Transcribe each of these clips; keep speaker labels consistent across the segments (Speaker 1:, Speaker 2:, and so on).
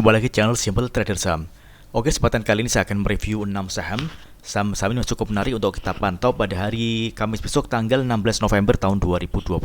Speaker 1: Jumpa lagi channel Simple Trader Saham. Oke, kesempatan kali ini saya akan mereview 6 saham. Saham ini cukup menarik untuk kita pantau pada hari Kamis besok tanggal 16 November tahun 2023.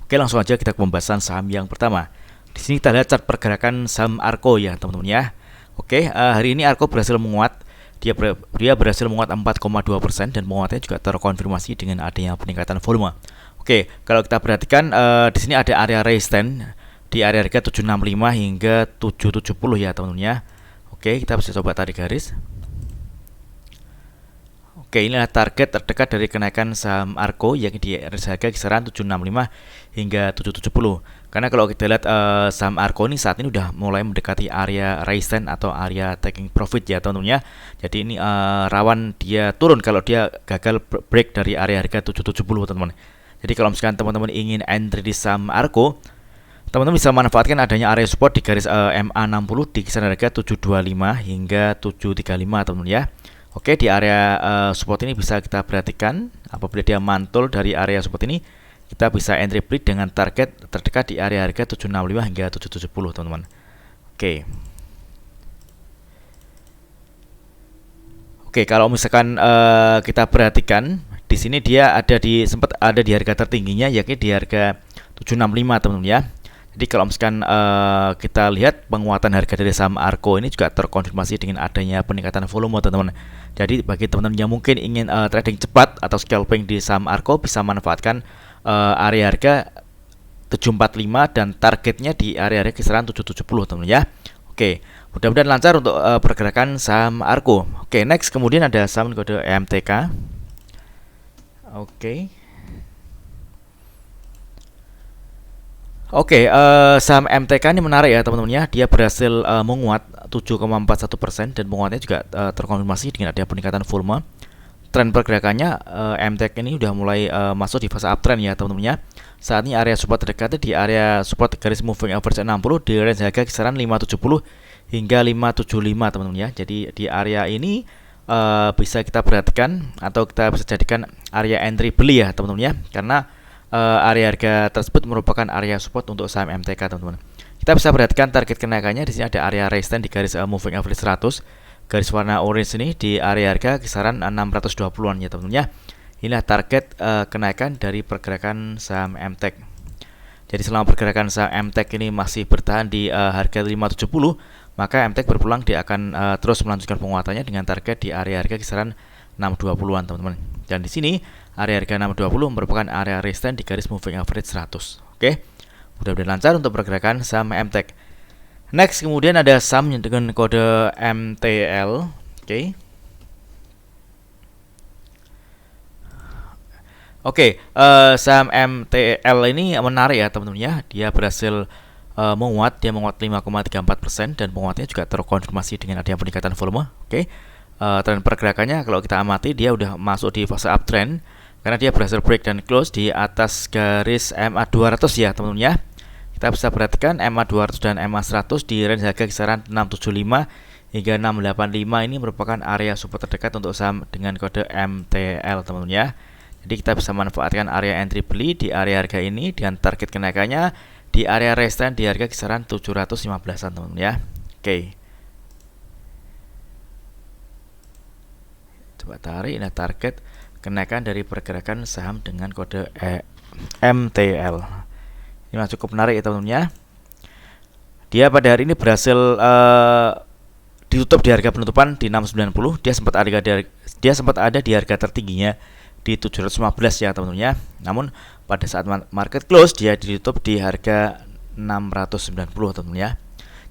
Speaker 1: Oke, langsung aja kita ke pembahasan saham yang pertama. Di sini kita lihat chart pergerakan saham Arko ya, teman-teman ya. Oke, hari ini Arko berhasil menguat. Dia berhasil menguat 4,2% dan penguatannya juga terkonfirmasi dengan adanya peningkatan volume. Oke, kalau kita perhatikan di sini ada area resistance di area harga 765 hingga 770 ya teman-teman ya. Oke, kita bisa coba tarik garis. Oke, inilah target terdekat dari kenaikan saham Arko yang di harga kisaran 765 hingga 770. Karena kalau kita lihat saham Arko ini saat ini udah mulai mendekati area resistance atau area taking profit ya teman-teman ya. Jadi ini rawan dia turun kalau dia gagal break dari area harga 770 teman-teman. Jadi kalau misalkan teman-teman ingin entry di saham Arko, teman-teman bisa manfaatkan adanya area support di garis MA60 di kisaran harga 725 hingga 735 teman-teman ya. Oke, di area support ini bisa kita perhatikan apabila dia mantul dari area support ini, kita bisa entry beli dengan target terdekat di area harga 765 hingga 770 teman-teman. Oke. Oke, kalau misalkan kita perhatikan di sini dia sempat ada di harga tertingginya yakni di harga 765 teman-teman ya. Jadi kalau misalkan kita lihat penguatan harga dari saham Arko ini juga terkonfirmasi dengan adanya peningkatan volume teman-teman. Jadi bagi teman-teman yang mungkin ingin trading cepat atau scalping di saham Arko bisa manfaatkan area harga 745 dan targetnya di area harga kisaran 770 teman-teman ya. Oke, mudah-mudahan lancar untuk pergerakan saham Arko. Oke, next kemudian ada saham kode MTK. Oke, saham MTK ini menarik ya teman-teman ya. Dia berhasil menguat 7,41% dan penguatannya juga terkonfirmasi dengan adanya peningkatan volume. Tren pergerakannya MTK ini udah mulai masuk di fase uptrend ya teman-teman ya. Saat ini area support terdekatnya di area support garis moving average 60 di range harga kisaran 570 hingga 575 teman-teman ya. Jadi di area ini bisa kita perhatikan atau kita bisa jadikan area entry beli ya teman-teman ya. Karena area harga tersebut merupakan area support untuk saham MTK teman-teman. Kita bisa perhatikan target kenaikannya di sini ada area resistance di garis moving average 100. Garis warna orange ini di area harga kisaran 620-an ya teman-teman ya. Inilah target kenaikan dari pergerakan saham MTK. Jadi selama pergerakan saham MTK ini masih bertahan di harga 570, maka MTK berpeluang dia akan terus melanjutkan penguatannya dengan target di area harga kisaran 620-an teman-teman. Dan di sini area harga 620 merupakan area resistance di garis moving average 100. Oke. Mudah-mudahan lancar untuk pergerakan saham MTK. Next kemudian ada saham dengan kode MTL. Oke, saham MTL ini menarik ya teman-teman ya. Dia berhasil menguat 5,34% dan penguatannya juga terkonfirmasi dengan adanya peningkatan volume. Oke. Tren pergerakannya kalau kita amati dia udah masuk di fase uptrend karena dia berhasil break dan close di atas garis MA200 ya teman-teman ya. Kita bisa perhatikan MA200 dan MA100 di range harga kisaran 675 hingga 685 ini merupakan area support terdekat untuk saham dengan kode MTL teman-teman ya. Jadi kita bisa manfaatkan area entry beli di area harga ini dengan target kenaikannya di area resistance di harga kisaran 715-an teman-teman ya. Oke. Coba tarik, nah target kenaikan dari pergerakan saham dengan kode MTL. Ini cukup menarik ya teman-teman ya. Dia pada hari ini berhasil ditutup di harga penutupan di 690. Dia sempat ada di harga tertingginya di 715 ya teman-teman ya. Namun pada saat market close dia ditutup di harga 690 teman-teman ya.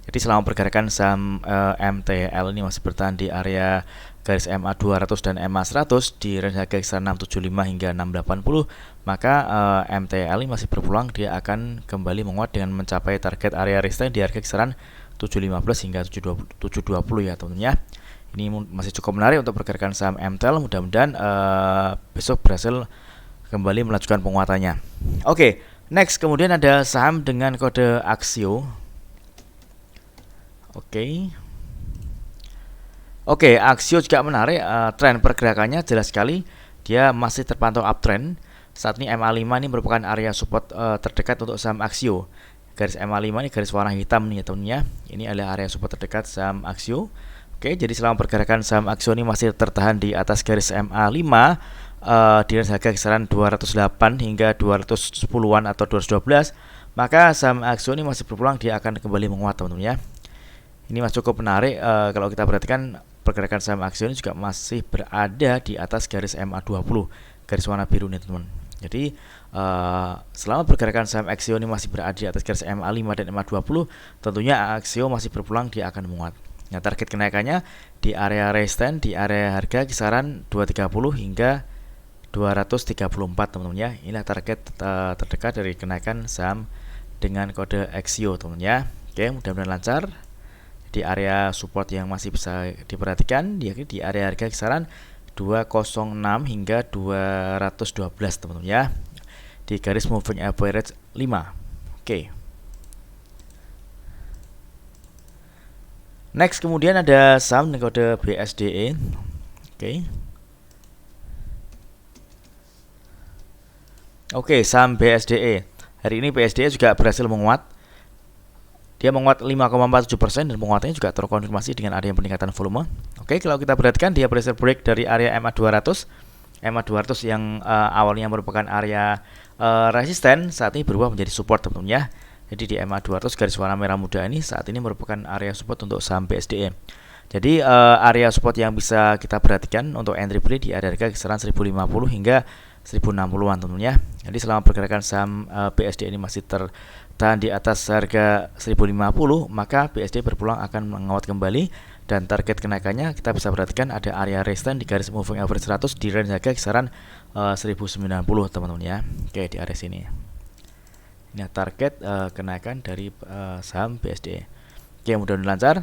Speaker 1: Jadi selama pergerakan saham MTL ini masih bertahan di area garis MA200 dan MA100 di range harga kisaran 675 hingga 680, maka MTL ini masih berpeluang dia akan kembali menguat dengan mencapai target area resistance di harga kisaran 715 hingga 720 ya teman-teman ya. Ini masih cukup menarik untuk pergerakan saham MTL. Mudah-mudahan besok berhasil kembali melanjutkan penguatannya. Oke, next kemudian ada saham dengan kode Axio. Oke, Axio juga menarik. Tren pergerakannya jelas sekali dia masih terpantau uptrend. Saat ini MA5 ini merupakan area support terdekat untuk saham Axio. garis MA5 ini garis warna hitam nih ya teman-teman ya. Ini adalah area support terdekat saham Axioo. Oke, jadi selama pergerakan saham Axioo ini masih tertahan di atas garis MA5 di range harga kisaran 208 hingga 210-an atau 212, maka saham Axioo ini masih berpeluang dia akan kembali menguat teman-teman ya. Ini masih cukup menarik kalau kita perhatikan pergerakan saham Axioo ini juga masih berada di atas garis MA20, garis warna biru nih teman-teman. Jadi selama pergerakan saham Axioo ini masih berada di atas garis MA5 dan MA20, tentunya Axioo masih berpeluang dia akan menguat. Nah, target kenaikannya di area resistance di area harga kisaran 230 hingga 234 teman-teman ya. Inilah target terdekat dari kenaikan saham dengan kode Axioo teman-teman ya. Oke, mudah-mudahan lancar. Di area support yang masih bisa diperhatikan yakni di area harga kisaran 206 hingga 212 teman-teman ya. Di garis moving average 5. Oke. Next kemudian ada saham dengan kode BSDE. Oke, saham BSDE. Hari ini BSDE juga berhasil menguat. Dia menguat 5,47% dan penguatannya juga terkonfirmasi dengan adanya peningkatan volume. Oke, kalau kita perhatikan dia berhasil break dari area MA200. MA200 yang awalnya merupakan area resisten saat ini berubah menjadi support teman-teman ya. Jadi di MA200 garis warna merah muda ini saat ini merupakan area support untuk saham BSDE. Jadi area support yang bisa kita perhatikan untuk entry beli di area harga kisaran 1050 hingga 1060-an teman-teman ya. Jadi selama pergerakan saham BSDE ini masih tertahan di atas harga 1050, maka BSDE berpeluang akan menguat kembali dan target kenaikannya kita bisa perhatikan ada area resistance di garis moving average 100 di range harga kisaran 1090 teman-teman ya. Oke, di area sini. Ini target kenaikan dari saham BSDE. Oke, mudah-mudahan lancar.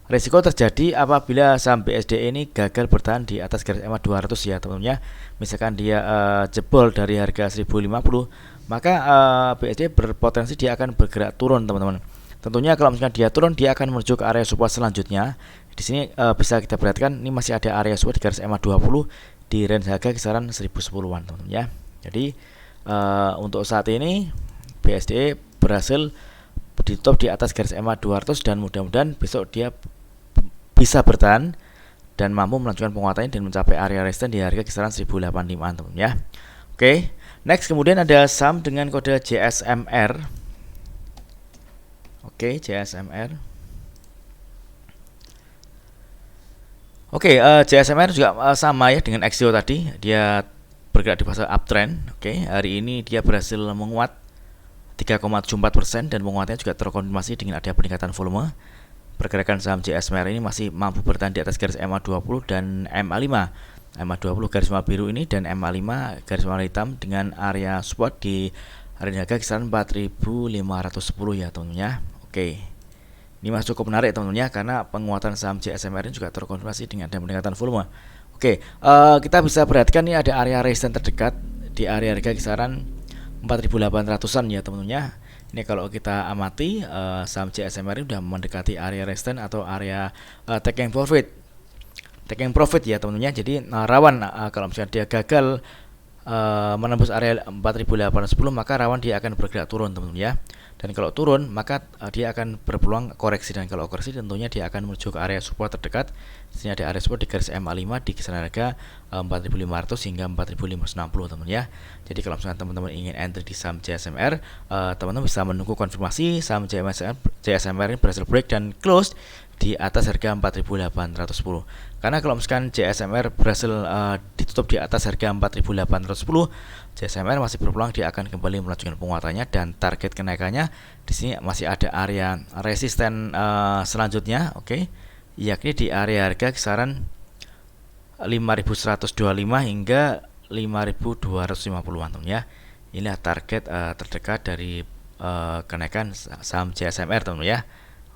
Speaker 1: Risiko terjadi apabila saham BSDE ini gagal bertahan di atas garis MA200 ya teman-teman ya. Misalkan dia jebol dari harga 1050, maka BSDE berpotensi dia akan bergerak turun teman-teman. Tentunya kalau misalkan dia turun, dia akan menuju ke area support selanjutnya. Di sini bisa kita perhatikan ini masih ada area support di garis MA20 di range harga kisaran 1010-an teman-teman ya. Jadi untuk saat ini BSDE berhasil ditutup di atas garis MA200 dan mudah-mudahan besok dia bisa bertahan dan mampu melanjutkan penguatannya dan mencapai area resistance di harga kisaran 1085-an teman-teman ya. Oke, next kemudian ada saham dengan kode JSMR. Oke, JSMR. Oke, JSMR juga sama ya dengan Axioo tadi, dia bergerak di fase uptrend. Oke, hari ini dia berhasil menguat 3,74% dan penguatannya juga terkonfirmasi dengan ada peningkatan volume. Pergerakan saham JSMR ini masih mampu bertahan di atas garis MA20 dan MA5. MA20 garis warna biru ini dan MA5 garis warna hitam dengan area support di area harga kisaran 4.510 ya teman-teman ya. Oke. Ini masih cukup menarik teman-teman ya karena penguatan saham JSMR ini juga terkonfirmasi dengan ada peningkatan volume. Oke, kita bisa perhatikan ini ada area resistance terdekat di area harga kisaran 4.800-an ya teman-teman ya. Ini kalau kita amati saham JSMR ini sudah mendekati area resistance atau area taking profit ya teman-teman ya. Jadi rawan kalau misalnya dia gagal menembus area 4.810, maka rawan dia akan bergerak turun teman-teman ya. Dan kalau turun maka dia akan berpeluang koreksi, dan kalau koreksi tentunya dia akan menuju ke area support terdekat. Di sini ada area support di garis MA5 di kisaran harga 4.500 hingga 4.560 teman ya. Jadi kalau misalnya teman-teman ingin entry di saham JSMR, teman-teman bisa menunggu konfirmasi saham JSMR ini berhasil break dan close di atas harga 4.810. Karena kalau misalkan JSMR berhasil ditutup di atas harga 4.810, JSMR masih berpeluang dia akan kembali melanjutkan penguatannya dan target kenaikannya di sini masih ada area resisten selanjutnya, oke, yakni di area harga kisaran 5.125 hingga 5.250-an teman ya. Inilah target terdekat dari kenaikan saham JSMR teman ya.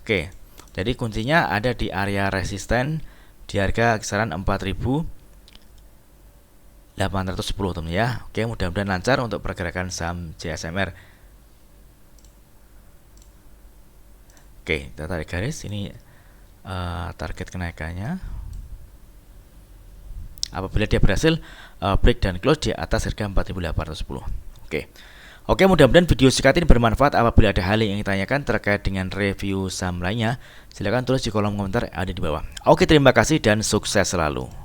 Speaker 1: Oke. Jadi kuncinya ada di area resisten di harga kisaran 4.810 teman ya. Oke, mudah-mudahan lancar untuk pergerakan saham JSMR. Oke, kita tarik garis ini target kenaikannya. Apabila dia berhasil break dan close di atas harga 4.810. Oke. Oke, mudah-mudahan video singkat ini bermanfaat. Apabila ada hal yang ingin ditanyakan terkait dengan review saham lainnya, silakan tulis di kolom komentar yang ada di bawah. Oke, terima kasih dan sukses selalu.